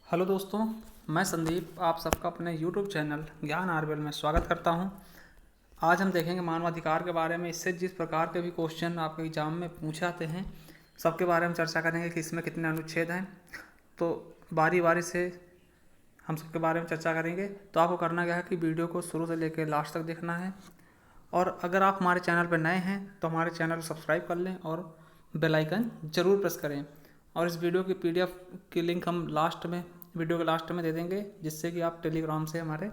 Hello दोस्तों, मैं संदीप आप सबका अपने यूट्यूब चैनल ज्ञान आरबेल में स्वागत करता हूं। आज हम देखेंगे मानवाधिकार के बारे में। इससे जिस प्रकार के भी क्वेश्चन आपके एग्जाम में पूछे आते हैं सबके बारे में चर्चा करेंगे कि इसमें कितने अनुच्छेद हैं। तो बारी बारी से हम सबके बारे में चर्चा करेंगे। तो आपको करना क्या है कि वीडियो को शुरू से लेकर लास्ट तक देखना है। और अगर आप हमारे चैनल पर नए हैं तो हमारे चैनल को सब्सक्राइब कर लें और बेल आइकन ज़रूर प्रेस करें। और इस वीडियो की पीडीएफ की लिंक हम वीडियो के लास्ट में दे देंगे, जिससे कि आप टेलीग्राम से हमारे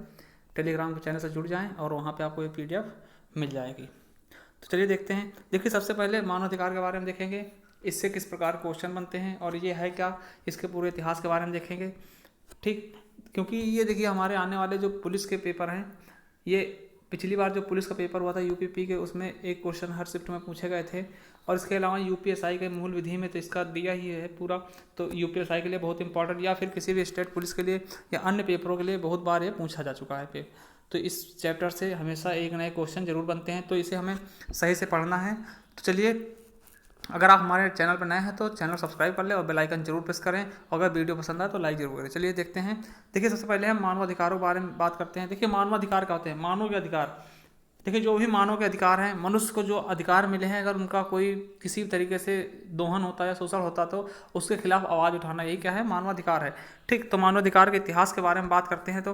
टेलीग्राम के चैनल से जुड़ जाएं और वहाँ पे आपको ये पीडीएफ मिल जाएगी। तो चलिए देखते हैं। देखिए, सबसे पहले मानवाधिकार के बारे में देखेंगे, इससे किस प्रकार क्वेश्चन बनते हैं और ये है क्या, इसके पूरे इतिहास के बारे में देखेंगे। ठीक, क्योंकि ये देखिए हमारे आने वाले जो पुलिस के पेपर हैं, ये पिछली बार जो पुलिस का पेपर हुआ था यूपीपी के, उसमें एक क्वेश्चन हर शिफ्ट में पूछे गए थे। और इसके अलावा यूपीएसआई के मूल विधि में तो इसका दिया ही है पूरा। तो यूपीएसआई के लिए बहुत इंपॉर्टेंट, या फिर किसी भी स्टेट पुलिस के लिए या अन्य पेपरों के लिए बहुत बार ये पूछा जा चुका है तो इस चैप्टर से हमेशा एक नए क्वेश्चन जरूर बनते हैं, तो इसे हमें सही से पढ़ना है। तो चलिए, अगर आप हमारे चैनल पर नए हैं तो चैनल सब्सक्राइब कर लें और बेल आइकन जरूर प्रेस करें। और अगर वीडियो पसंद आए तो लाइक जरूर करें। चलिए देखते हैं। देखिए, सबसे पहले हम मानवाधिकारों के बारे में बात करते हैं। देखिए, मानवाधिकार क्या होते हैं? मानव के अधिकार। देखिए, जो भी मानव के अधिकार हैं, मनुष्य को जो अधिकार मिले हैं, अगर उनका कोई किसी भी तरीके से दोहन होता है या शोषण होता तो उसके खिलाफ आवाज़ उठाना, यही क्या है? मानवाधिकार है। ठीक, तो मानवाधिकार के इतिहास के बारे में बात करते हैं। तो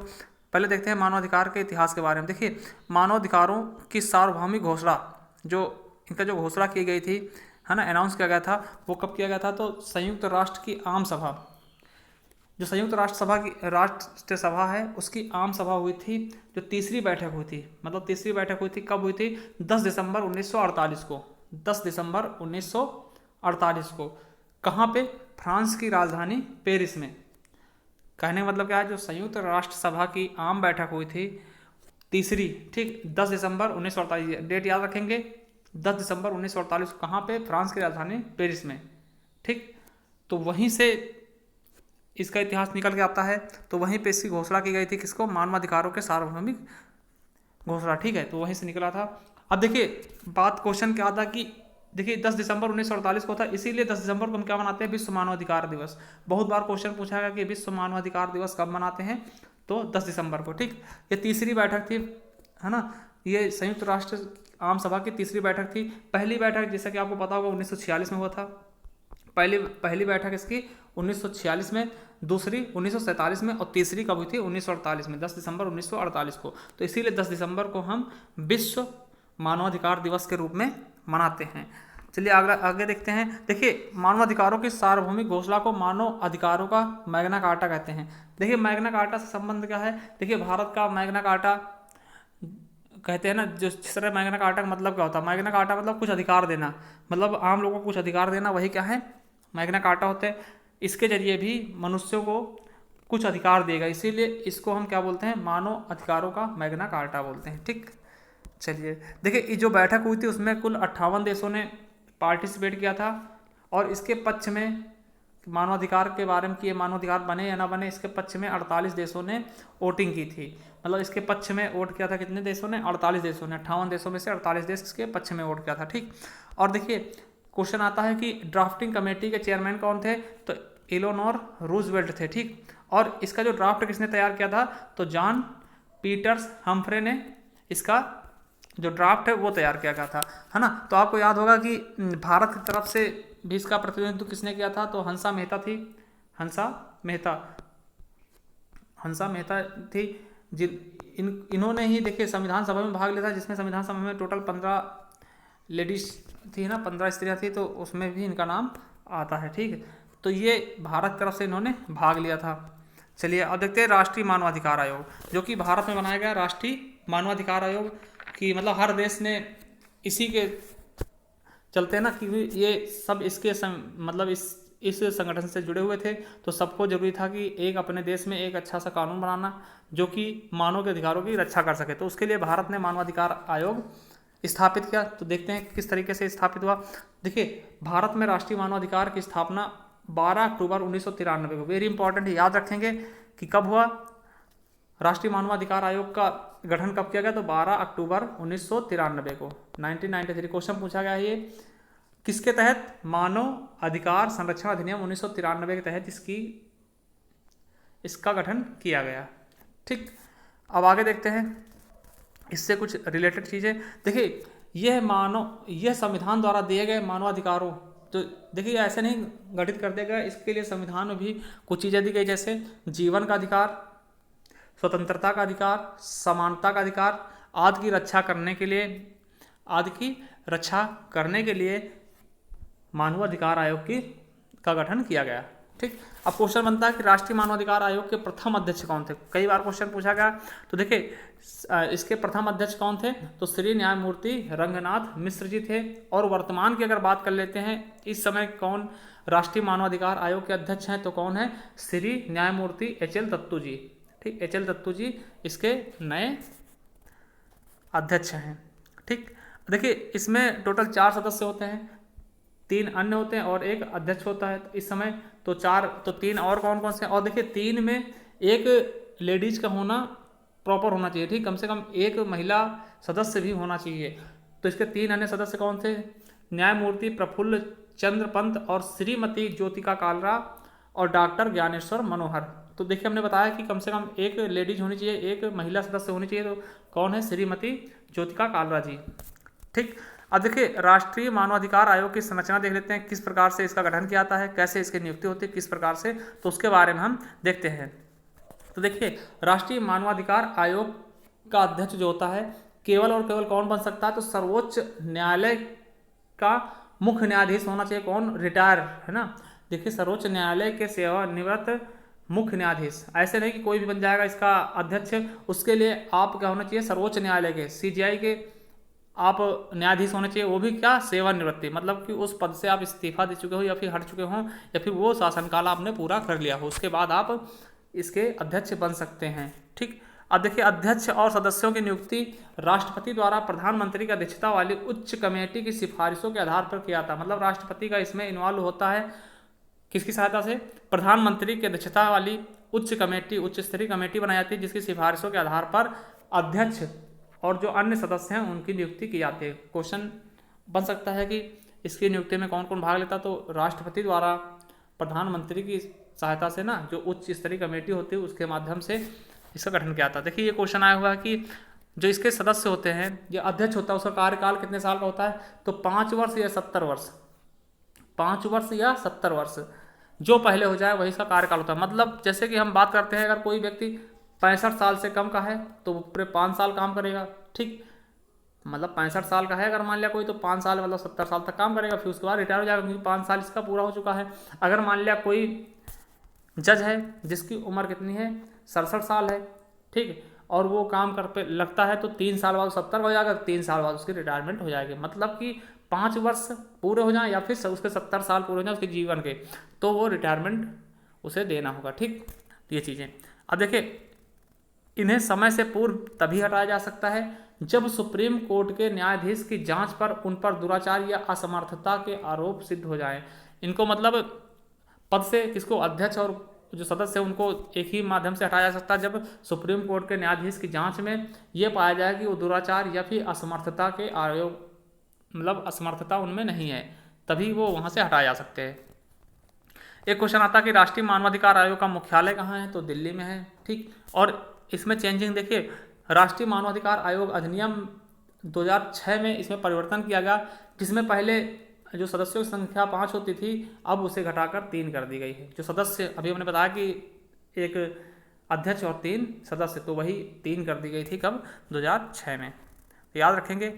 पहले देखते हैं मानवाधिकार के इतिहास के बारे में। देखिए, मानवाधिकारों की सार्वभौमिक घोषणा, जो इनका जो घोषणा की गई थी, है ना, अनाउंस किया गया था, वो कब किया गया था? तो संयुक्त राष्ट्र की आम सभा, जो संयुक्त राष्ट्र सभा है, उसकी आम सभा हुई थी, जो तीसरी बैठक हुई थी। मतलब तीसरी बैठक हुई थी, कब हुई थी? 10 दिसंबर 1948 को। 10 दिसंबर 1948 को। कहाँ पे? फ्रांस की राजधानी पेरिस में। कहने का मतलब क्या है? जो संयुक्त राष्ट्र सभा की आम बैठक हुई थी तीसरी, ठीक, 10 दिसंबर 1948, डेट याद रखेंगे। 10 दिसंबर 1948 को कहाँ पे? फ्रांस की राजधानी पेरिस में। ठीक, तो वहीं से इसका इतिहास निकल के आता है। तो वहीं पे इसकी घोषणा की गई थी, किसको? मानवाधिकारों के सार्वभौमिक घोषणा। ठीक है, तो वहीं से निकला था। अब देखिए, बात क्वेश्चन क्या था कि देखिए 10 दिसंबर 1948 को था, इसीलिए 10 दिसंबर को हम क्या मनाते हैं? विश्व मानवाधिकार दिवस। बहुत बार क्वेश्चन पूछा गया कि विश्व मानवाधिकार दिवस कब मनाते हैं? तो 10 दिसंबर को। ठीक, ये तीसरी बैठक थी, है ना, ये संयुक्त राष्ट्र आम सभा की तीसरी बैठक थी। पहली बैठक, जैसा कि आपको पता होगा, 1946 में हुआ था। पहली बैठक इसकी 1946 में, दूसरी 1947 में, और तीसरी कब हुई थी? 1948 में, 10 दिसंबर 1948 को। तो इसीलिए 10 दिसंबर को हम विश्व मानवाधिकार दिवस के रूप में मनाते हैं। चलिए आगे देखते हैं। देखिए, मानवाधिकारों की सार्वभौमिक घोषणा को मानव अधिकारों का मैग्ना कार्टा कहते हैं। देखिए, मैग्ना कार्टा से संबंध क्या है? देखिए, भारत का मैग्ना कार्टा कहते हैं ना, जो जिस तरह मैग्ना कार्टा का मतलब क्या होता है? मैग्ना कार्टा मतलब कुछ अधिकार देना, मतलब आम लोगों को कुछ अधिकार देना, वही क्या है? मैग्ना कार्टा होते हैं। इसके जरिए भी मनुष्यों को कुछ अधिकार देगा, इसीलिए इसको हम क्या बोलते हैं? मानव अधिकारों का मैग्ना कार्टा बोलते हैं। ठीक, चलिए देखिए, ये जो बैठक हुई थी उसमें कुल 58 देशों ने पार्टिसिपेट किया था। और इसके पक्ष में मानवाधिकार के बारे में कि ये मानवाधिकार बने या ना बने, इसके पक्ष में 48 देशों ने वोटिंग की थी। मतलब इसके पक्ष में वोट किया था कितने देशों ने? 48 देशों ने। 58 देशों में से 48 देश इसके पक्ष में वोट किया था। ठीक, और देखिए क्वेश्चन आता है कि ड्राफ्टिंग कमेटी के चेयरमैन कौन थे? तो एलेनोर रूजवेल्ट थे। ठीक, और इसका जो ड्राफ्ट किसने तैयार किया था? तो जॉन पीटर्स हम्फ्रे ने इसका जो ड्राफ्ट है वो तैयार किया गया था, है ना। तो आपको याद होगा कि भारत की तरफ से भी इसका प्रतिनिधित्व किसने किया था? तो हंसा मेहता थी। हंसा मेहता थी, इन्होंने ही देखिए संविधान सभा में भाग लिया था, जिसमें संविधान सभा में टोटल 15 लेडीज थी ना, 15 स्त्रियाँ थी, तो उसमें भी इनका नाम आता है। ठीक है, तो ये भारत की तरफ से इन्होंने भाग लिया था। चलिए अब देखते हैं राष्ट्रीय मानवाधिकार आयोग, जो कि भारत में बनाया गया राष्ट्रीय मानवाधिकार आयोग, कि मतलब हर देश ने इसी के चलते हैं ना, कि ये सब इसके मतलब इस संगठन से जुड़े हुए थे। तो सबको जरूरी था कि एक अपने देश में एक अच्छा सा कानून बनाना जो कि मानव के अधिकारों की रक्षा कर सके। तो उसके लिए भारत ने मानवाधिकार आयोग स्थापित किया। तो देखते हैं किस तरीके से स्थापित हुआ। देखिए, भारत में राष्ट्रीय मानवाधिकार की स्थापना 12 अक्टूबर 1993 को, वेरी इंपॉर्टेंट, याद रखेंगे कि कब हुआ? राष्ट्रीय मानवाधिकार आयोग का गठन कब किया गया? तो 12 अक्टूबर 1993 को, 1993। क्वेश्चन पूछा गया है ये किसके तहत? मानव अधिकार संरक्षण अधिनियम 1993 के तहत इसकी इसका गठन किया गया। ठीक, अब आगे देखते हैं इससे कुछ रिलेटेड चीज़ें। देखिए यह संविधान द्वारा दिए गए मानवाधिकारों, तो देखिए ऐसे नहीं गठित कर दिया गया, इसके लिए संविधान में भी कुछ चीज़ें दी गई, जैसे जीवन का अधिकार, स्वतंत्रता का अधिकार, समानता का अधिकार आदि की रक्षा करने के लिए मानवाधिकार आयोग का गठन किया गया। ठीक, अब क्वेश्चन बनता है कि राष्ट्रीय मानवाधिकार आयोग के प्रथम अध्यक्ष कौन थे। कई बार क्वेश्चन पूछा गया, तो देखिए इसके प्रथम अध्यक्ष कौन थे, तो श्री न्यायमूर्ति रंगनाथ मिश्र जी थे। और वर्तमान की अगर बात कर लेते हैं, इस समय कौन राष्ट्रीय मानवाधिकार आयोग के अध्यक्ष हैं, तो कौन है, श्री न्यायमूर्ति एच.एल. दत्तू जी। ठीक, एच.एल. दत्तू जी इसके नए अध्यक्ष हैं। ठीक, देखिए इसमें टोटल 4 सदस्य होते हैं, 3 अन्य होते हैं और एक अध्यक्ष होता है। इस समय तो 3 और कौन कौन से हैं, और देखिए 3 में एक लेडीज का होना प्रॉपर होना चाहिए। ठीक, कम से कम एक महिला सदस्य भी होना चाहिए। तो इसके 3 अन्य सदस्य कौन थे, न्यायमूर्ति प्रफुल्ल चंद्र पंत और श्रीमती ज्योतिका कालरा और डॉक्टर ज्ञानेश्वर मनोहर। तो देखिए हमने बताया कि कम से कम एक लेडीज होनी चाहिए, एक महिला सदस्य होनी चाहिए, तो कौन है, श्रीमती ज्योतिका कालरा जी। ठीक, अब देखिए राष्ट्रीय मानवाधिकार आयोग की संरचना देख लेते हैं, किस प्रकार से इसका गठन किया जाता है, कैसे इसकी नियुक्ति होती है, किस प्रकार से, तो उसके बारे में हम देखते हैं। तो देखिए राष्ट्रीय मानवाधिकार आयोग का अध्यक्ष जो होता है, केवल और केवल कौन बन सकता है, तो सर्वोच्च न्यायालय का मुख्य न्यायाधीश होना चाहिए। कौन, रिटायर है ना। देखिए सर्वोच्च न्यायालय के सेवानिवृत्त मुख्य न्यायाधीश, ऐसे नहीं कि कोई भी बन जाएगा इसका अध्यक्ष। उसके लिए आप क्या होना चाहिए, सर्वोच्च न्यायालय के CJI के आप न्यायाधीश होने चाहिए, वो भी क्या, सेवानिवृत्ति, मतलब कि उस पद से आप इस्तीफा दे चुके हो या फिर हट चुके हो या फिर वो शासनकाल आपने पूरा कर लिया हो, उसके बाद आप इसके अध्यक्ष बन सकते हैं। ठीक, अब देखिए अध्यक्ष और सदस्यों की नियुक्ति राष्ट्रपति द्वारा प्रधानमंत्री की अध्यक्षता वाली उच्च कमेटी की सिफारिशों के आधार पर किया था। मतलब राष्ट्रपति का इसमें इन्वॉल्व होता है, किसकी सहायता से, प्रधानमंत्री की अध्यक्षता वाली उच्च स्तरीय कमेटी बनाई जाती है, जिसकी सिफारिशों के आधार पर अध्यक्ष और जो अन्य सदस्य हैं उनकी नियुक्ति की जाती है। क्वेश्चन बन सकता है कि इसकी नियुक्ति में कौन कौन भाग लेता, तो राष्ट्रपति द्वारा प्रधानमंत्री की सहायता से ना, जो उच्च स्तरीय कमेटी होती है उसके माध्यम से इसका गठन किया था। देखिए ये क्वेश्चन आया हुआ है कि जो इसके सदस्य होते हैं, जो अध्यक्ष होता है उसका कार्यकाल कितने साल का होता है, तो 5 वर्ष या 70 वर्ष, 5 वर्ष या 70 वर्ष, जो पहले हो जाए वही इसका कार्यकाल होता है। मतलब जैसे कि हम बात करते हैं, अगर कोई व्यक्ति 65 साल से कम का है तो वो पूरे 5 साल काम करेगा। ठीक, मतलब 65 साल का है अगर मान लिया कोई, तो 5 साल मतलब 70 साल तक काम करेगा, फिर उसके बाद रिटायर हो जाएगा, क्योंकि 5 साल इसका पूरा हो चुका है। अगर मान लिया कोई जज है जिसकी उम्र कितनी है, 67 साल है, ठीक, और वो काम कर पे लगता है तो 3 साल बाद 70 हो जाएगा, 3 साल बाद उसकी रिटायरमेंट हो जाएगी। मतलब कि 5 वर्ष पूरे हो जाएं या फिर उसके 70 साल पूरे हो जाएं उसके जीवन के, तो वो रिटायरमेंट उसे देना होगा। ठीक, ये चीज़ें। अब देखिए इन्हें समय से पूर्व तभी हटाया जा सकता है जब सुप्रीम कोर्ट के न्यायाधीश की जांच पर उन पर दुराचार या असमर्थता के आरोप सिद्ध हो जाएं। इनको मतलब पद से किसको, अध्यक्ष और जो सदस्य हैं उनको एक ही माध्यम से हटाया जा सकता है, जब सुप्रीम कोर्ट के न्यायाधीश की जांच में ये पाया जाए कि वो दुराचार या फिर असमर्थता के आरोप, मतलब असमर्थता उनमें नहीं है, तभी वो वहाँ से हटाए जा सकते हैं। एक क्वेश्चन आता है कि राष्ट्रीय मानवाधिकार आयोग का मुख्यालय कहाँ है, तो दिल्ली में है। ठीक, और इसमें चेंजिंग देखिए, राष्ट्रीय मानवाधिकार आयोग अधिनियम 2006 में इसमें परिवर्तन किया गया, जिसमें पहले जो सदस्यों की संख्या 5 होती थी, अब उसे घटाकर 3 कर दी गई है। जो सदस्य अभी हमने बताया कि एक अध्यक्ष और 3 सदस्य, तो वही 3 कर दी गई थी कब, 2006 में, तो याद रखेंगे।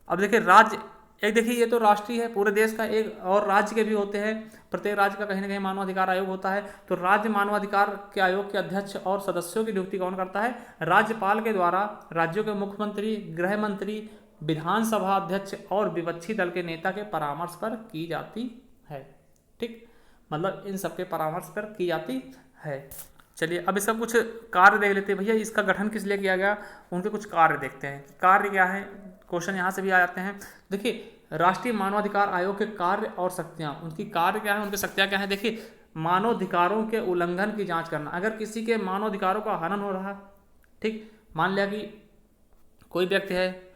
अब देखिए राज्य, एक देखिए ये तो राष्ट्रीय है पूरे देश का, एक और राज्य के भी होते हैं, प्रत्येक राज्य का कहीं ना कहीं मानवाधिकार आयोग होता है। तो राज्य मानवाधिकार के आयोग के अध्यक्ष और सदस्यों की नियुक्ति कौन करता है, राज्यपाल के द्वारा राज्यों के मुख्यमंत्री, गृह मंत्री, विधानसभा अध्यक्ष और विपक्षी दल के नेता के परामर्श पर की जाती है। ठीक, मतलब इन सबके परामर्श पर की जाती है। चलिए अब इसका कुछ कार्य देख लेते हैं। भैया इसका गठन किस लिए किया गया, उनके कुछ कार्य देखते हैं। कार्य क्या है, क्वेश्चन यहाँ से भी आ जाते हैं। देखिए राष्ट्रीय मानवाधिकार आयोग के कार्य और शक्तियाँ, उनकी कार्य क्या है, उनकी शक्तियाँ क्या है। देखिए मानवाधिकारों के उल्लंघन की जांच करना, अगर किसी के मानवाधिकारों का हनन हो रहा, ठीक, मान लिया कि कोई व्यक्ति है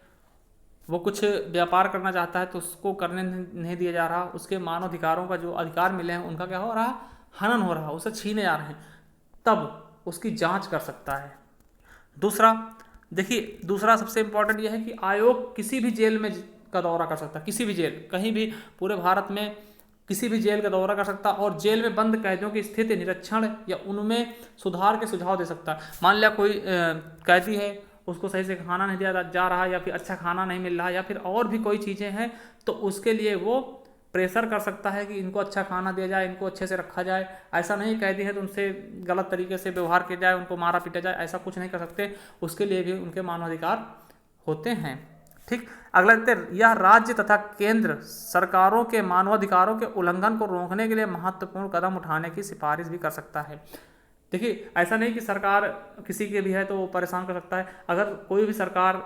वो कुछ व्यापार करना चाहता है तो उसको करने नहीं दिया जा रहा, उसके मानवाधिकारों का जो अधिकार मिले हैं उनका क्या हो रहा, हनन हो रहा, उसे छीने जा रहे हैं, तब उसकी जांच कर सकता है। दूसरा, देखिए दूसरा सबसे इम्पोर्टेंट यह है कि आयोग किसी भी जेल में का दौरा कर सकता है, किसी भी जेल, कहीं भी पूरे भारत में किसी भी जेल का दौरा कर सकता है और जेल में बंद कैदियों की स्थिति निरीक्षण या उनमें सुधार के सुझाव दे सकता है। मान लिया कोई कैदी है, उसको सही से खाना नहीं दिया जा रहा, या फिर अच्छा खाना नहीं मिल रहा, या फिर और भी कोई चीज़ें हैं, तो उसके लिए वो प्रेशर कर सकता है कि इनको अच्छा खाना दिया जाए, इनको अच्छे से रखा जाए। ऐसा नहीं कैदी है तो उनसे गलत तरीके से व्यवहार किया जाए, उनको मारा पीटा जाए, ऐसा कुछ नहीं कर सकते। उसके लिए भी उनके मानवाधिकार होते हैं। ठीक, अगला देखते हैं, यह राज्य तथा केंद्र सरकारों के मानवाधिकारों के उल्लंघन को रोकने के लिए महत्वपूर्ण कदम उठाने की सिफारिश भी कर सकता है। देखिए ऐसा नहीं कि सरकार किसी के भी है तो वो परेशान कर सकता है। अगर कोई भी सरकार,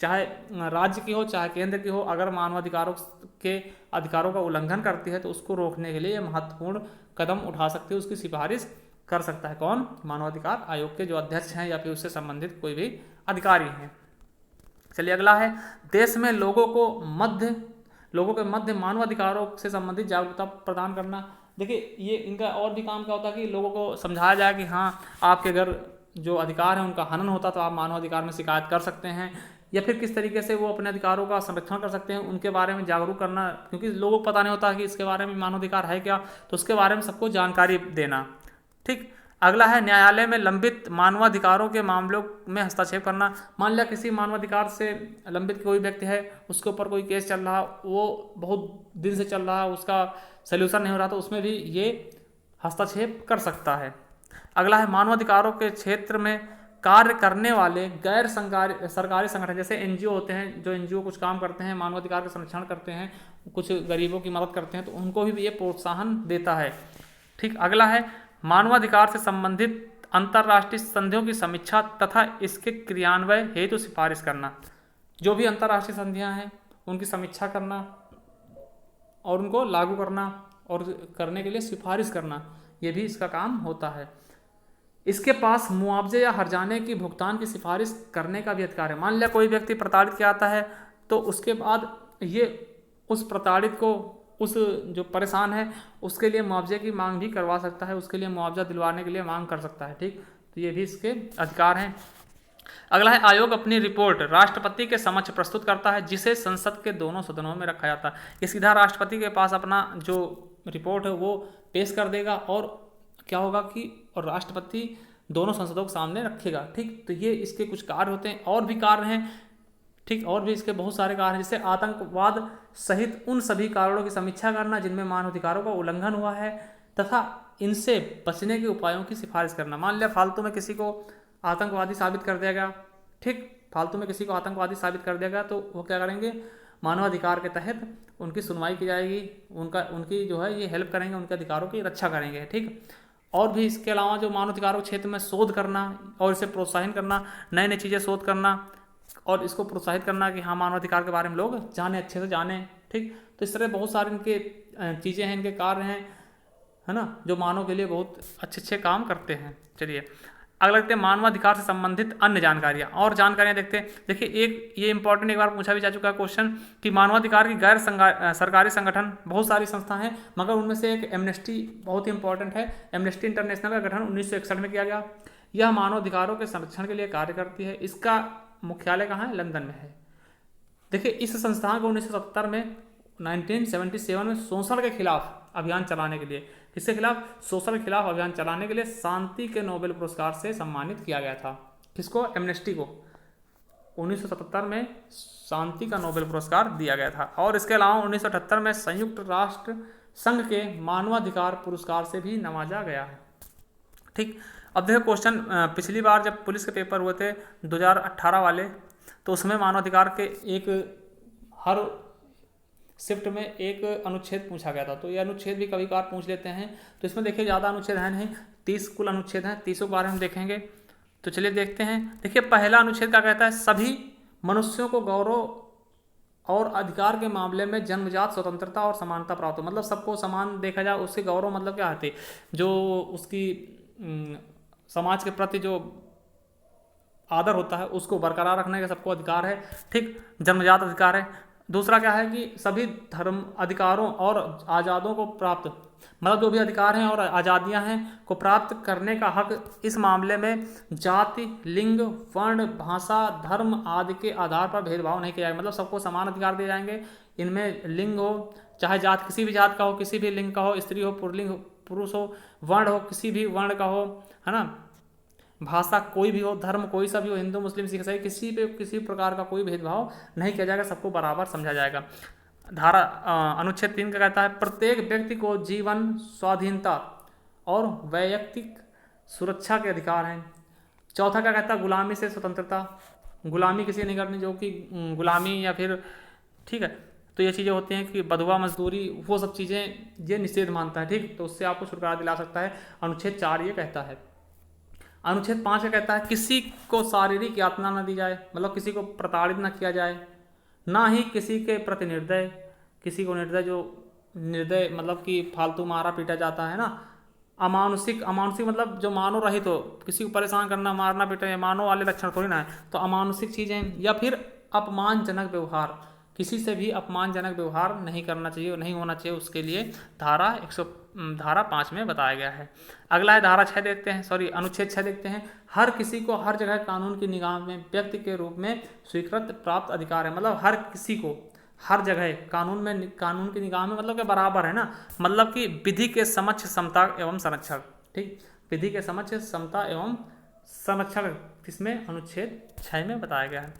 चाहे राज्य की हो चाहे केंद्र की हो, अगर मानवाधिकारों के अधिकारों का उल्लंघन करती है तो उसको रोकने के लिए महत्वपूर्ण कदम उठा सकती है, उसकी सिफारिश कर सकता है। कौन? मानवाधिकार आयोग के जो अध्यक्ष हैं या फिर उससे संबंधित कोई भी अधिकारी हैं। चलिए अगला है, देश में लोगों के मध्य मानवाधिकारों से संबंधित जागरूकता प्रदान करना। देखिए ये इनका और भी काम क्या होता है कि लोगों को समझाया जाए कि हाँ, आपके अगर जो अधिकार है उनका हनन होता तो आप मानवाधिकार में शिकायत कर सकते हैं, या फिर किस तरीके से वो अपने अधिकारों का संरक्षण कर सकते हैं, उनके बारे में जागरूक करना, क्योंकि लोगों को पता नहीं होता कि इसके बारे में मानवाधिकार है क्या, तो उसके बारे में सबको जानकारी देना। ठीक, अगला है, न्यायालय में लंबित मानवाधिकारों के मामलों में हस्तक्षेप करना। मान लिया किसी मानवाधिकार से लंबित कोई व्यक्ति है, उसके ऊपर कोई केस चल रहा, वो बहुत दिन से चल रहा है, उसका सल्यूशन नहीं हो रहा, तो उसमें भी ये हस्तक्षेप कर सकता है। अगला है, मानवाधिकारों के क्षेत्र में कार्य करने वाले गैर सरकारी संगठन, जैसे एनजीओ होते हैं, जो एनजीओ कुछ काम करते हैं, मानवाधिकार का संरक्षण करते हैं, कुछ गरीबों की मदद करते हैं, तो उनको भी ये प्रोत्साहन देता है। ठीक, अगला है, मानवाधिकार से संबंधित अंतर्राष्ट्रीय संधियों की समीक्षा तथा इसके क्रियान्वयन हेतु सिफारिश करना। जो भी अंतर्राष्ट्रीय संधियां हैं उनकी समीक्षा करना और उनको लागू करना और करने के लिए सिफारिश करना, ये भी इसका काम होता है। इसके पास मुआवजे या हर्जाने की भुगतान की सिफारिश करने का भी अधिकार है। मान लिया कोई व्यक्ति प्रताड़ित किया जाता है, तो उसके बाद ये उस प्रताड़ित को, उस जो परेशान है, उसके लिए मुआवजे की मांग भी करवा सकता है, उसके लिए मुआवजा दिलवाने के लिए मांग कर सकता है। ठीक, तो ये भी इसके अधिकार हैं। अगला है, आयोग अपनी रिपोर्ट राष्ट्रपति के समक्ष प्रस्तुत करता है, जिसे संसद के दोनों सदनों में रखा जाता है। ये सीधा राष्ट्रपति के पास अपना जो रिपोर्ट है वो पेश कर देगा, और क्या होगा कि और राष्ट्रपति दोनों संसदों के सामने रखेगा। ठीक, तो ये इसके कुछ कार्य होते हैं, और भी कार्य हैं। ठीक, और भी इसके बहुत सारे कार्य हैं, जैसे आतंकवाद सहित उन सभी कारणों की समीक्षा करना जिनमें मानवाधिकारों का उल्लंघन हुआ है, तथा इनसे बचने के उपायों की सिफारिश करना। मान लिया फालतू में किसी को आतंकवादी साबित कर दिया गया, ठीक, फालतू में किसी को आतंकवादी साबित कर दिया गया, तो वो क्या करेंगे, मानवाधिकार के तहत उनकी सुनवाई की जाएगी, उनकी जो है ये हेल्प करेंगे, उनके अधिकारों की रक्षा करेंगे। ठीक, और भी इसके अलावा जो मानवाधिकारों के क्षेत्र में शोध करना और इसे प्रोत्साहन करना, नई नई चीज़ें शोध करना और इसको प्रोत्साहित करना कि हाँ, मानवाधिकार के बारे में लोग जाने, अच्छे से जाने। ठीक, तो इस तरह बहुत सारे इनके चीज़ें हैं, इनके कार्य हैं, है ना, जो मानव के लिए बहुत अच्छे अच्छे काम करते हैं। चलिए अगला देखते हैं, मानवाधिकार से संबंधित अन्य जानकारियाँ और जानकारियाँ देखते हैं। देखिए एक ये इंपॉर्टेंट, एक बार पूछा भी जा चुका है क्वेश्चन कि मानवाधिकार की गैर सरकारी संगठन बहुत सारी संस्थाएं हैं, मगर उनमें से एक एमनेस्टी बहुत ही इंपॉर्टेंट है। एमनेस्टी इंटरनेशनल का गठन 1961 में किया गया। यह मानवाधिकारों के संरक्षण के लिए कार्य करती है। इसका मुख्यालय कहाँ है? लंदन में है। देखिए इस संस्थान को 1970 में 1977 में शोषण के खिलाफ अभियान चलाने के लिए, किसके खिलाफ? शोषण के खिलाफ अभियान चलाने के लिए शांति के नोबेल पुरस्कार से सम्मानित किया गया था। किसको? एमनेस्टी को 1977 में शांति का नोबेल पुरस्कार दिया गया था। और इसके अलावा 1978 में संयुक्त राष्ट्र संघ के मानवाधिकार पुरस्कार से भी नवाजा गया है। ठीक, अब देखो क्वेश्चन, पिछली बार जब पुलिस के पेपर हुए थे 2018 वाले, तो उसमें मानवाधिकार के एक हर शिफ्ट में एक अनुच्छेद पूछा गया था। तो ये अनुच्छेद भी कभी कभार पूछ लेते हैं। तो इसमें देखिए ज़्यादा अनुच्छेद है नहीं, 30 कुल अनुच्छेद हैं, 30 के बारे में देखेंगे। तो चलिए देखते हैं। देखिए पहला अनुच्छेद क्या कहता है? सभी मनुष्यों को गौरव और अधिकार के मामले में जन्मजात स्वतंत्रता और समानता प्राप्त हो। मतलब सबको समान देखा जाए। उसके गौरव मतलब क्या होते, जो उसकी समाज के प्रति जो आदर होता है उसको बरकरार रखने का सबको अधिकार है। ठीक, जन्मजात अधिकार है। दूसरा क्या है कि सभी धर्म अधिकारों और आज़ादों को प्राप्त, मतलब जो भी अधिकार हैं और आज़ादियां हैं को प्राप्त करने का हक इस मामले में जाति, लिंग, वर्ण, भाषा, धर्म आदि के आधार पर भेदभाव नहीं किया जाएगा। मतलब सबको समान अधिकार दिए जाएंगे। इनमें लिंग हो, चाहे जात किसी भी जात का हो, किसी भी लिंग का हो, स्त्री हो, पुरुष हो, वर्ण हो किसी भी वर्ण का हो, है ना, भाषा कोई भी हो, धर्म कोई सा भी हो, हिंदू मुस्लिम सिख ईसाई, किसी पे किसी प्रकार का कोई भेदभाव नहीं किया जाएगा, सबको बराबर समझा जाएगा। धारा अनुच्छेद 3 का कहता है प्रत्येक व्यक्ति को जीवन, स्वाधीनता और वैयक्तिक सुरक्षा के अधिकार हैं। चौथा क्या कहता है गुलामी से स्वतंत्रता, गुलामी किसी नहीं करनी, जो कि गुलामी या फिर ठीक है, तो ये चीज़ें होती हैं कि बधुआ मजदूरी, वो सब चीज़ें ये निषेध मानता है। ठीक, तो उससे आपको छुटकारा दिला सकता है। अनुच्छेद 4 ये कहता है। अनुच्छेद 5 कहता है किसी को शारीरिक यातना न दी जाए, मतलब किसी को प्रताड़ित न किया जाए, ना ही किसी के प्रति निर्दय, किसी को निर्दय, जो निर्दय मतलब कि फालतू मारा पीटा जाता है ना, अमानुषिक, अमानुषिक मतलब जो मानव रहित हो, किसी को परेशान करना, मारना पीटना, मानव वाले लक्षण थोड़ी ना है, तो अमानुषिक चीज़ें, या फिर अपमानजनक व्यवहार, किसी से भी अपमानजनक व्यवहार नहीं करना चाहिए, नहीं होना चाहिए, उसके लिए धारा 5 में बताया गया है। अगला है धारा 6 देखते हैं, अनुच्छेद 6 देखते हैं। हर किसी को हर जगह कानून की निगाह में व्यक्ति के रूप में स्वीकृत प्राप्त अधिकार है। मतलब हर किसी को हर जगह कानून की निगाह में, मतलब के बराबर है ना, मतलब कि विधि के समक्ष समता एवं संरक्षण। ठीक, विधि के समक्ष समता एवं संरक्षण किसमें, अनुच्छेद 6 में बताया गया है।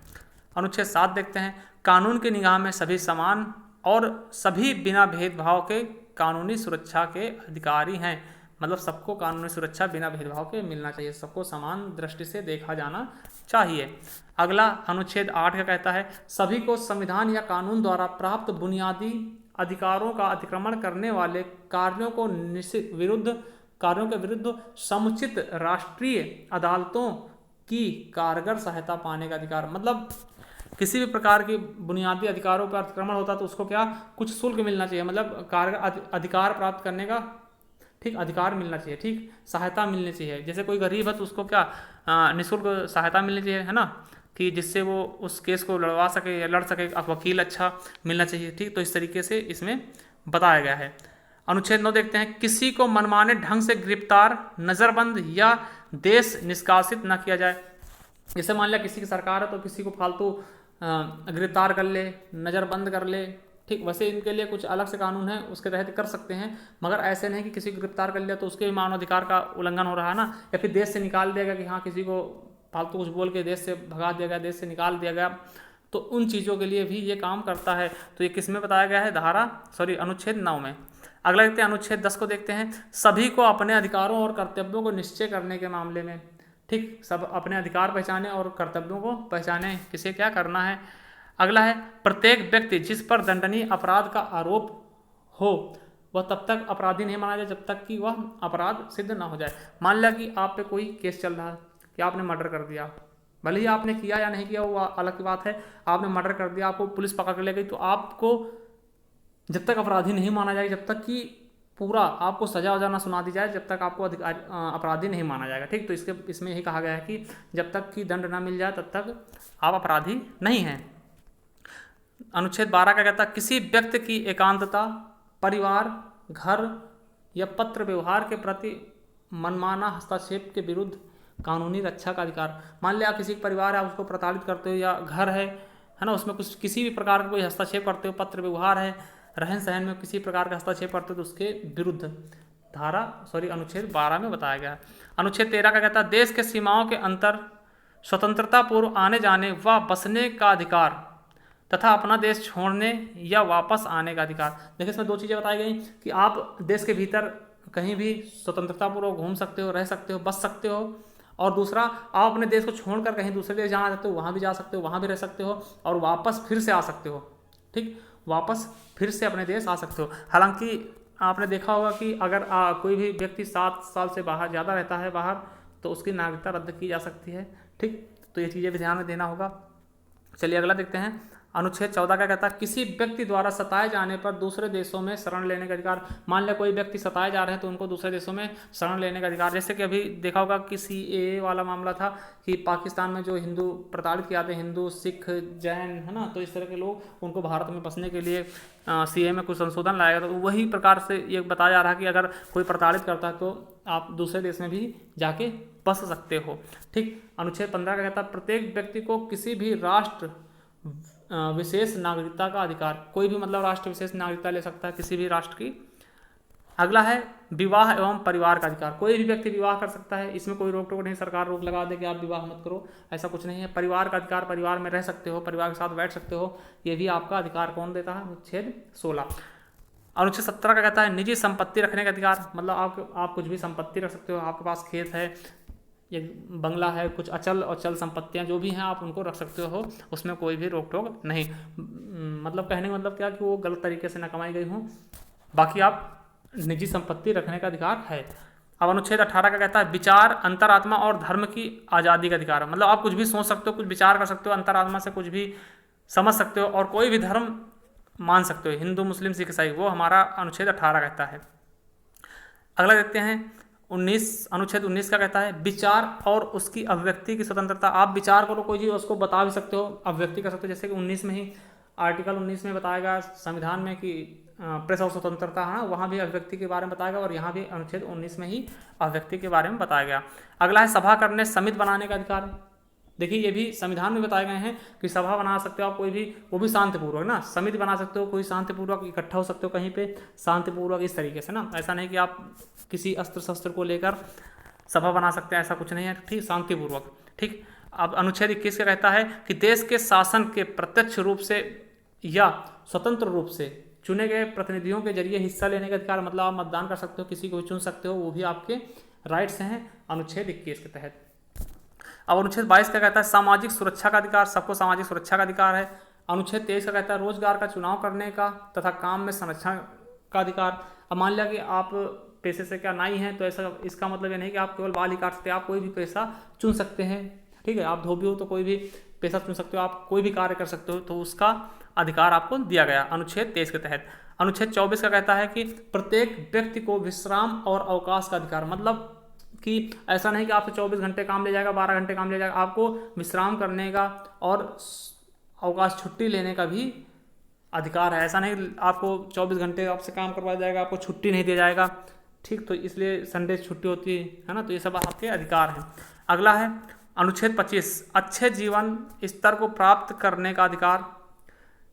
अनुच्छेद 7 देखते हैं। कानून की निगाह में सभी समान और सभी बिना भेदभाव के कानूनी सुरक्षा के अधिकारी हैं। मतलब सबको कानूनी सुरक्षा बिना भेदभाव के मिलना चाहिए, सबको समान दृष्टि से देखा जाना चाहिए। अगला अनुच्छेद 8 का कहता है सभी को संविधान या कानून द्वारा प्राप्त बुनियादी अधिकारों का अतिक्रमण करने वाले कार्यों के विरुद्ध समुचित राष्ट्रीय अदालतों की कारगर सहायता पाने का अधिकार। मतलब किसी भी प्रकार की बुनियादी अधिकारों पर अतिक्रमण होता तो उसको क्या, कुछ शुल्क मिलना चाहिए, मतलब कारगर अधिकार प्राप्त करने का, ठीक, अधिकार मिलना चाहिए, ठीक, सहायता मिलनी चाहिए। जैसे कोई गरीब है तो उसको क्या निःशुल्क सहायता मिलनी चाहिए, है ना, कि जिससे वो उस केस को लड़वा सके या लड़ सके, वकील अच्छा मिलना चाहिए। ठीक, तो इस तरीके से इसमें बताया गया है। अनुच्छेद 9 देखते हैं। किसी को मनमाने ढंग से गिरफ्तार, नज़रबंद या देश निष्कासित न किया जाए। जैसे मान लिया किसी की सरकार है तो किसी को फालतू गिरफ्तार कर ले, नज़रबंद कर ले, ठीक, वैसे इनके लिए कुछ अलग से कानून है, उसके तहत कर सकते हैं, मगर ऐसे नहीं कि किसी को गिरफ्तार कर लिया तो उसके मानवाधिकार का उल्लंघन हो रहा है ना, या फिर देश से निकाल दिया गया कि हाँ किसी को फालतू कुछ बोल के देश से भगा दिया गया, देश से निकाल दिया गया, तो उन चीज़ों के लिए भी ये काम करता है। तो ये किस में बताया गया है, अनुच्छेद 9 में। अगला देखते हैं अनुच्छेद 10 को देखते हैं। सभी को अपने अधिकारों और कर्तव्यों को निश्चय करने के मामले में, ठीक, सब अपने अधिकार पहचाने और कर्तव्यों को पहचाने, किसे क्या करना है। अगला है प्रत्येक व्यक्ति जिस पर दंडनीय अपराध का आरोप हो वह तब तक अपराधी नहीं माना जाए जब तक कि वह अपराध सिद्ध ना हो जाए। मान लिया कि आप पे कोई केस चल रहा है कि आपने मर्डर कर दिया, भले ही आपने किया या नहीं किया वो अलग की बात है, आपने मर्डर कर दिया, आपको पुलिस पकड़ ले गई, तो आपको जब तक अपराधी नहीं माना जाए, जब तक कि पूरा आपको सजा वजा ना सुना दी जाए, जब तक आपको अपराधी नहीं माना जाएगा। ठीक, तो इसमें यही कहा गया है कि जब तक कि दंड ना मिल जाए तब तक आप अपराधी नहीं हैं। अनुच्छेद 12 का कहता है किसी व्यक्ति की एकांतता, परिवार, घर या पत्र व्यवहार के प्रति मनमाना हस्तक्षेप के विरुद्ध कानूनी रक्षा का अधिकार। मान लिया किसी परिवार है, आप उसको प्रताड़ित करते हो, या घर है ना, उसमें कुछ किसी भी प्रकार का कोई हस्तक्षेप करते हो, पत्र व्यवहार है, रहन सहन में किसी प्रकार का हस्तक्षेप करते हो, तो उसके विरुद्ध अनुच्छेद 12 में बताया गया। अनुच्छेद 13 का कहता है देश के सीमाओं के अंतर स्वतंत्रता पूर्व आने जाने व बसने का अधिकार तथा अपना देश छोड़ने या वापस आने का अधिकार। देखिए इसमें दो चीज़ें बताई गई कि आप देश के भीतर कहीं भी स्वतंत्रतापूर्वक घूम सकते हो, रह सकते हो, बस सकते हो, और दूसरा आप अपने देश को छोड़कर कहीं दूसरे देश जाना चाहते हो वहाँ भी जा सकते हो, वहाँ भी रह सकते हो, और वापस फिर से आ सकते हो। ठीक, वापस फिर से अपने देश आ सकते हो। हालांकि आपने देखा होगा कि अगर कोई भी व्यक्ति 7 साल से बाहर ज़्यादा रहता है बाहर, तो उसकी नागरिकता रद्द की जा सकती है। ठीक, तो ये चीज़ें भी ध्यान में देना होगा। चलिए अगला देखते हैं अनुच्छेद 14 क्या कहता है, किसी व्यक्ति द्वारा सताए जाने पर दूसरे देशों में शरण लेने का अधिकार। मान लिया कोई व्यक्ति सताए जा रहे हैं तो उनको दूसरे देशों में शरण लेने का अधिकार। जैसे कि अभी देखा होगा कि CAA वाला मामला था कि पाकिस्तान में जो हिंदू प्रताड़ित किया थे, हिंदू, सिख, जैन, है ना, तो इस तरह के लोग, उनको भारत में बसने के लिए CAA में कुछ संशोधन लाया गया। तो वही प्रकार से ये बताया जा रहा है कि अगर कोई प्रताड़ित करता है तो आप दूसरे देश में भी जाके बस सकते हो। ठीक। अनुच्छेद 15 का कहता है प्रत्येक व्यक्ति को किसी भी राष्ट्र विशेष नागरिकता का अधिकार। कोई भी मतलब राष्ट्र विशेष नागरिकता ले सकता है किसी भी राष्ट्र की। अगला है विवाह एवं परिवार का अधिकार। कोई भी व्यक्ति विवाह कर सकता है, इसमें कोई रोक टोक नहीं, सरकार रोक लगा दे कि आप विवाह मत करो, ऐसा कुछ नहीं है। परिवार का अधिकार, परिवार में रह सकते हो, परिवार के साथ बैठ सकते हो, ये भी आपका अधिकार कौन देता है, अनुच्छेद 16। अनुच्छेद 17 का कहता है निजी संपत्ति रखने का अधिकार। मतलब आप कुछ भी संपत्ति रख सकते हो, आपके पास खेत है, एक बंगला है, कुछ अचल और चल संपत्तियां जो भी हैं आप उनको रख सकते हो, उसमें कोई भी रोक टोक नहीं। मतलब कहने का मतलब क्या कि वो गलत तरीके से न कमाई गई हो, बाकी आप निजी संपत्ति रखने का अधिकार है। अब अनुच्छेद 18 का कहता है विचार, अंतरात्मा और धर्म की आज़ादी का अधिकार। मतलब आप कुछ भी सोच सकते हो, कुछ विचार कर सकते हो, अंतरात्मा से कुछ भी समझ सकते हो और कोई भी धर्म मान सकते हो, हिंदू, मुस्लिम, सिख, ईसाई, वो हमारा अनुच्छेद 18 कहता है। अगला देखते हैं 19। अनुच्छेद 19 का कहता है विचार और उसकी अभिव्यक्ति की स्वतंत्रता। आप विचार करो कोई चीज़, उसको बता भी सकते हो, अभिव्यक्ति कर सकते हो। जैसे कि 19 में ही आर्टिकल 19 में बताया गया संविधान में कि प्रेस और स्वतंत्रता है, वहाँ भी अभिव्यक्ति के बारे में बताया गया और यहाँ भी अनुच्छेद 19 में ही अभिव्यक्ति के बारे में बताया गया। अगला है सभा करने, समिति बनाने का अधिकार। देखिए ये भी संविधान में बताए गए हैं कि सभा बना सकते हो आप कोई भी, वो भी शांतिपूर्वक ना, समिति बना सकते हो, कोई शांतिपूर्वक इकट्ठा हो सकते हो कहीं पे शांतिपूर्वक, इस तरीके से ना। ऐसा नहीं कि आप किसी अस्त्र शस्त्र को लेकर सभा बना सकते हैं, ऐसा कुछ नहीं है। ठीक, शांतिपूर्वक। ठीक। अब अनुच्छेद 21 का कहता है कि देश के शासन के प्रत्यक्ष रूप से या स्वतंत्र रूप से चुने गए प्रतिनिधियों के जरिए हिस्सा लेने का अधिकार। मतलब आप मतदान कर सकते हो, किसी को भी चुन सकते हो, वो भी आपके राइट्स हैं अनुच्छेद 21 के तहत। अब अनुच्छेद 22 का कहता है सामाजिक सुरक्षा का अधिकार। सबको सामाजिक सुरक्षा का अधिकार है। अनुच्छेद 23 का कहता है रोजगार का चुनाव करने का तथा काम में संरक्षण का अधिकार। अब मान लिया कि आप पेशे से क्या नाई हैं, तो ऐसा इसका मतलब ये नहीं कि आप केवल बाल ही काट सकते हैं, आप कोई भी पेशा चुन सकते हैं। ठीक है, आप धोबी हो तो कोई भी पेशा चुन सकते हो, आप कोई भी कार्य कर सकते हो, तो उसका अधिकार आपको दिया गया अनुच्छेद 23 के तहत। अनुच्छेद 24 का कहता है कि प्रत्येक व्यक्ति को विश्राम और अवकाश का अधिकार। मतलब कि ऐसा नहीं कि आपसे 24 घंटे काम ले जाएगा, 12 घंटे काम ले जाएगा, आपको विश्राम करने का और अवकाश, छुट्टी लेने का भी अधिकार है। ऐसा नहीं आपको 24 घंटे आपसे काम करवाया जाएगा, आपको छुट्टी नहीं दिया जाएगा। ठीक, तो इसलिए संडे छुट्टी होती है ना, तो ये सब आपके अधिकार हैं। अगला है अनुच्छेद 25 अच्छे जीवन स्तर को प्राप्त करने का अधिकार।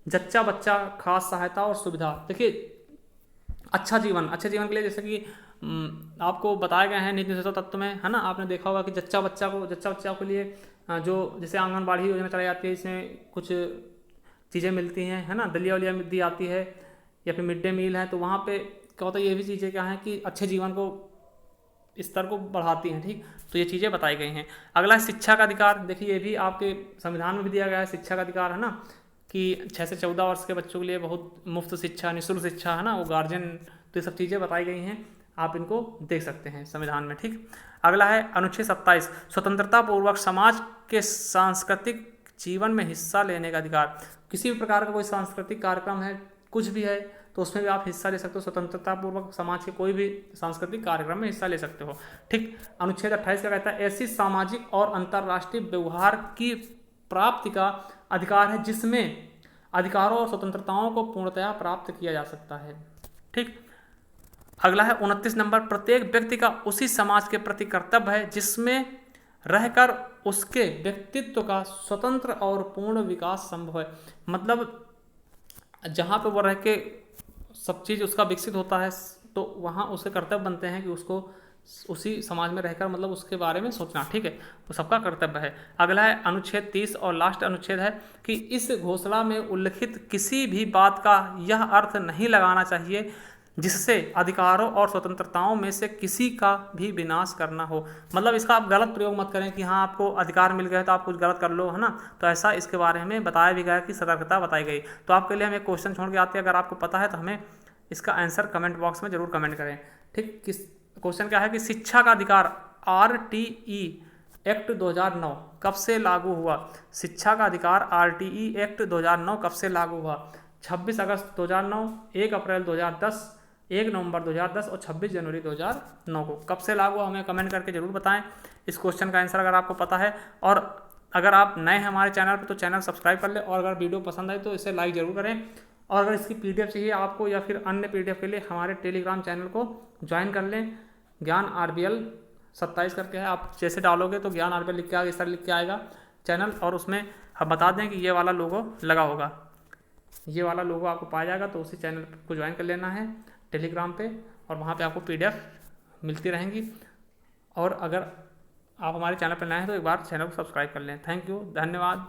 जच्चा बच्चा खास सहायता और सुविधा। देखिए अच्छे जीवन के लिए जैसे कि आपको बताए गए हैं नीति निषेध तत्व में, है ना, आपने देखा होगा कि जच्चा बच्चा के लिए जो जैसे आंगनबाड़ी योजना चलाई जाती है, इसमें कुछ चीज़ें मिलती हैं, है ना, दलिया वलिया दी जाती है या फिर मिड डे मील है, तो वहाँ पे क्या होता है, ये भी चीज़ें क्या हैं कि अच्छे जीवन को स्तर को बढ़ाती हैं। ठीक, तो ये चीज़ें बताई गई हैं। अगला है शिक्षा का अधिकार। देखिए ये भी आपके संविधान में भी दिया गया है, शिक्षा का अधिकार, है ना, कि 6 से 14 वर्ष के बच्चों के लिए बहुत मुफ्त शिक्षा, निःशुल्क शिक्षा, है ना, वो गार्जियन, तो ये सब चीज़ें बताई गई हैं, आप इनको देख सकते हैं संविधान में। ठीक। अगला है अनुच्छेद 27 स्वतंत्रता पूर्वक समाज के सांस्कृतिक जीवन में हिस्सा लेने का अधिकार। किसी भी प्रकार का कोई सांस्कृतिक कार्यक्रम है, कुछ भी है, तो उसमें भी आप हिस्सा ले सकते हो। स्वतंत्रता पूर्वक समाज के कोई भी सांस्कृतिक कार्यक्रम में हिस्सा ले सकते हो। ठीक। अनुच्छेद 28 का कहता है ऐसी सामाजिक और अंतर्राष्ट्रीय व्यवहार की प्राप्ति का अधिकार है जिसमें अधिकारों और स्वतंत्रताओं को पूर्णतया प्राप्त किया जा सकता है। ठीक। अगला है 29 नंबर प्रत्येक व्यक्ति का उसी समाज के प्रति कर्तव्य है जिसमें रहकर उसके व्यक्तित्व का स्वतंत्र और पूर्ण विकास संभव है। मतलब जहाँ पे वो रह के सब चीज़ उसका विकसित होता है, तो वहाँ उसके कर्तव्य बनते हैं कि उसको उसी समाज में रहकर मतलब उसके बारे में सोचना। ठीक है, वो सबका कर्तव्य है। अगला है अनुच्छेद 30 और लास्ट अनुच्छेद है कि इस घोषणा में उल्लिखित किसी भी बात का यह अर्थ नहीं लगाना चाहिए जिससे अधिकारों और स्वतंत्रताओं में से किसी का भी विनाश करना हो। मतलब इसका आप गलत प्रयोग मत करें कि हाँ आपको अधिकार मिल गया तो आप कुछ गलत कर लो, है ना, तो ऐसा इसके बारे में बताया भी गया कि सतर्कता बताई गई। तो आपके लिए हम एक क्वेश्चन छोड़ के आते हैं, अगर आपको पता है तो हमें इसका आंसर कमेंट बॉक्स में जरूर कमेंट करें। ठीक, किस क्वेश्चन क्या है कि शिक्षा का अधिकार RTE एक्ट 2009 कब से लागू हुआ? शिक्षा का अधिकार आरटीई एक्ट 2009 कब से लागू हुआ? 26 अगस्त 2009, 1 अप्रैल 2010, 1 नवंबर 2010 और 26 जनवरी 2009 को कब से लागू हुआ? हमें कमेंट करके जरूर बताएं इस क्वेश्चन का आंसर अगर आपको पता है। और अगर आप नए हैं हमारे चैनल पर तो चैनल सब्सक्राइब कर लें, और अगर वीडियो पसंद आए तो इसे लाइक जरूर करें। और अगर इसकी पीडीएफ चाहिए आपको या फिर अन्य पीडीएफ के लिए हमारे टेलीग्राम चैनल को ज्वाइन कर लें। ज्ञान RBL 27 करके है, आप जैसे डालोगे तो ज्ञान RBL लिख के आएगा, इस तरह लिख के आएगा चैनल, और उसमें हम बता दें कि ये वाला लोगो लगा होगा, ये वाला लोगो आपको पाया जाएगा। तो उसी चैनल को ज्वाइन कर लेना है टेलीग्राम पे, और वहाँ पे आपको पीडीएफ मिलती रहेंगी। और अगर आप हमारे चैनल पर नए हैं तो एक बार चैनल को सब्सक्राइब कर लें। थैंक यू, धन्यवाद।